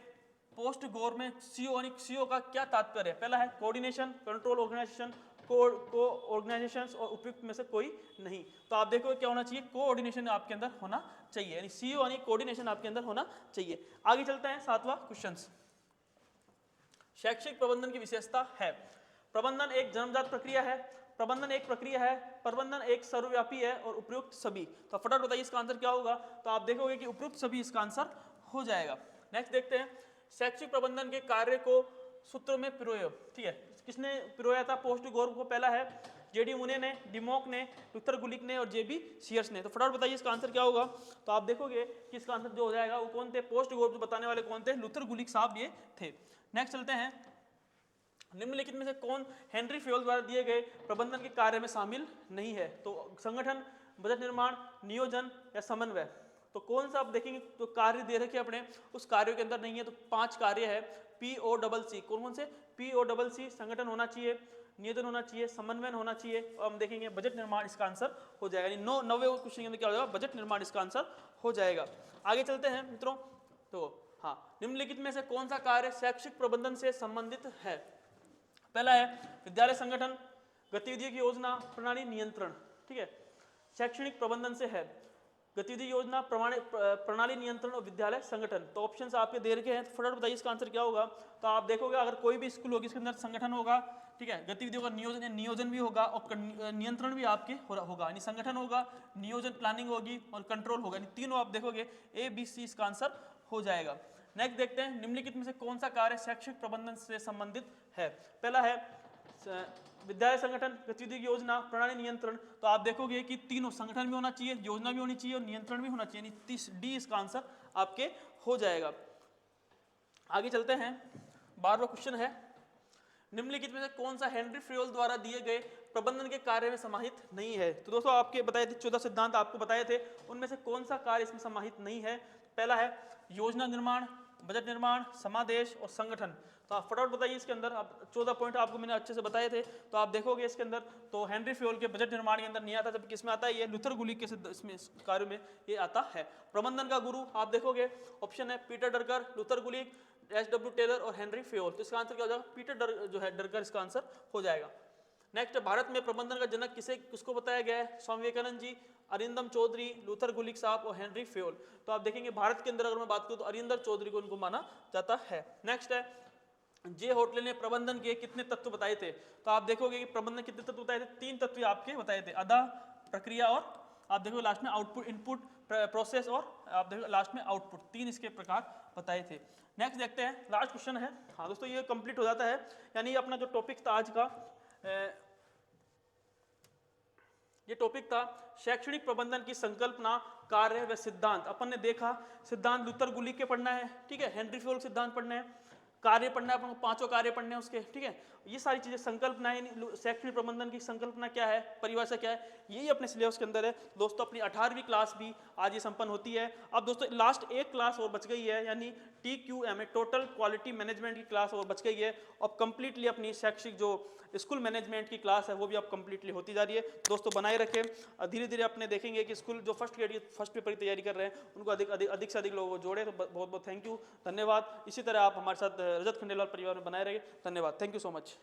पोस्ट गोर में सीओ का क्या तात्पर्य है। पहला है कोऑर्डिनेशन, कंट्रोल, ऑर्गेनाइजेशन, को ऑर्गेनाइजेशंस और उपयुक्त में से कोई नहीं। तो आप देखो क्या होना चाहिए, कोऑर्डिनेशन आपके अंदर होना चाहिए, यानी सीओ यानी कोऑर्डिनेशन आपके अंदर होना चाहिए। आगे चलते हैं 7वां क्वेश्चन। शैक्षिक प्रबंधन की विशेषता है। प्रबंधन एक जन्मजात प्रक्रिया है, प्रबंधन एक प्रक्रिया है, प्रबंधन एक सर्वव्यापी है और उपयुक्त सभी। तो फटाफट बताइए इसका आंसर क्या होगा। तो आप देखोगे कि उपयुक्त सभी इसका आंसर हो जाएगा। नेक्स्ट देखते हैं, शैक्षिक प्रबंधन के कार्य को सूत्र में पिरोया। ठीक है, किसने पिरोया था पोस्ट गौरव को? पहला है जेडी मुने ने, डिमोक ने, लुथर गुलिक ने और जेबी सीयर्स ने। तो फटाफट बताइए इसका आंसर क्या होगा। तो आप देखोगे कि इसका आंसर जो हो जाएगा वो कौन थे, पोस्ट गौरव बताने वाले कौन थे, लुथर गुलिक साहब ये थे। नेक्स्ट चलते हैं, निम्नलिखित में से कौन हेनरी फ्योल द्वारा दिए गए प्रबंधन के कार्य में शामिल नहीं है। तो संगठन, बजट निर्माण, नियोजन या समन्वय। तो कौन सा आप देखेंगे तो कार्य दे रखे अपने उस कार्यों के अंदर नहीं है। तो 5 कार्य है POCC, कौन कौन से? POCC, संगठन होना चाहिए, नियोजन होना चाहिए, समन्वय होना चाहिए और हम देखेंगे बजट निर्माण इसका आंसर हो जाएगा। यानी 90 क्वेश्चन के अंदर क्या हो जाएगा, बजट निर्माण इसका आंसर हो जाएगा। आगे चलते हैं मित्रों, तो हाँ, निम्नलिखित में से कौन सा कार्य शैक्षिक प्रबंधन से संबंधित है। पहला है विद्यालय संगठन, गतिविधियों की योजना, प्रणाली, नियंत्रण। ठीक है, शैक्षणिक प्रबंधन से है गतिविधि योजना, प्रणाली, नियंत्रण और विद्यालय संगठन। तो ऑप्शंस आपके दे रखे हैं, तो फटाफट बताइए इसका आंसर क्या होगा। तो आप देखोगे अगर कोई भी स्कूल होगी इसके अंदर संगठन होगा, ठीक है, गतिविधियों का नियोजन भी होगा और नियंत्रण भी आपके होगा, यानी संगठन होगा, नियोजन प्लानिंग होगी और कंट्रोल होगा, यानी तीनों आप देखोगे ABC इसका आंसर हो जाएगा। नेक्स्ट देखते हैं, निम्नलिखित में से कौन सा कार्य शैक्षिक प्रबंधन से संबंधित है। पहला है विद्यालय संगठन, गतिविधि की योजना, प्रणाली, नियंत्रण। तो आप देखोगे कि तीनों, संगठन भी होना चाहिए, योजना भी होनी चाहिए और नियंत्रण भी होना चाहिए, यानी D इसका आंसर आपके हो जाएगा। आगे चलते हैं, 12वां क्वेश्चन है, निम्नलिखित में से कौन सा हेनरी फ्योल द्वारा दिए गए प्रबंधन के कार्य में समाहित नहीं है। तो दोस्तों आपके बताए थे 14 सिद्धांत आपको बताए थे, उनमें से कौन सा कार्य इसमें समाहित नहीं है। पहला है योजना निर्माण, बजट निर्माण, समादेश और संगठन। तो आप फटाफट बताइए इसके अंदर, आप 14 पॉइंट आपको मैंने अच्छे से बताए थे। तो आप देखोगे इसके अंदर तो हेनरी फ्योल के बजट निर्माण के अंदर नहीं आता, जबकि इसमें आता है ये लुथर गुलिक के इसमें कार्य में ये आता है। प्रबंधन का गुरु आप देखोगे ऑप्शन है पीटर डरकर, लुथर गुलिक, SW टेलर और हेनरी फ्योल। तो इसका आंसर क्या हो जाएगा, पीटर जो है डरकर इसका आंसर हो जाएगा। नेक्स्ट, भारत में प्रबंधन का जनक किसको बताया गया है। स्वामी विवेकानंद जी, अरिंदम चौधरी, लुथर गुलिक साहब और हेनरी फ्योल। तो आप देखेंगे भारत के अंदर अगर मैं बात करूं तो अरिंदम चौधरी को उनको माना जाता है। नेक्स्ट है जे होटले ने प्रबंधन के कितने तत्व बताए थे। तो आप देखोगे कि प्रबंधन कितने तत्व बताए थे, 3 तत्व आपके बताए थे, अदा, प्रक्रिया और आप देखो लास्ट में आउटपुट, इनपुट, प्रोसेस और आप देखो लास्ट में आउटपुट, 3 इसके प्रकार बताए थे। नेक्स्ट देखते हैं, लास्ट क्वेश्चन है। हाँ दोस्तों ये कंप्लीट हो जाता है, यानी अपना जो टॉपिक था आज का, ये टॉपिक था शैक्षणिक प्रबंधन की संकल्पना, कार्य व सिद्धांत। अपन ने देखा सिद्धांत लुथर गुलिक के पढ़ना है, ठीक है, हेनरी फ्योल सिद्धांत पढ़ना है, कार्य पढ़ना है, अपन को 5 कार्य पढ़ने हैं उसके, ठीक है। ये सारी चीजें संकल्पनाएं, शैक्षणिक प्रबंधन की संकल्पना क्या है, परिभाषा क्या है, यही अपने सिलेबस के अंदर है। दोस्तों अपनी 18वीं क्लास भी आज ये संपन्न होती है। अब दोस्तों लास्ट एक क्लास और बच गई है, यानी TQM टोटल क्वालिटी मैनेजमेंट की क्लास और बच गई है। अब कंप्लीटली अपनी शैक्षिक जो स्कूल मैनेजमेंट की क्लास है वो भी अब कंप्लीटली होती जा रही है। दोस्तों बनाए रखें, धीरे धीरे अपने देखेंगे कि स्कूल जो फर्स्ट पेपर की तैयारी कर रहे हैं उनको अधिक से अधिक लोगों को जोड़े। तो बहुत बहुत थैंक यू, धन्यवाद। इसी तरह आप हमारे साथ रजत खंडेलवाल परिवार में बनाए रहिए। धन्यवाद, थैंक यू सो मच।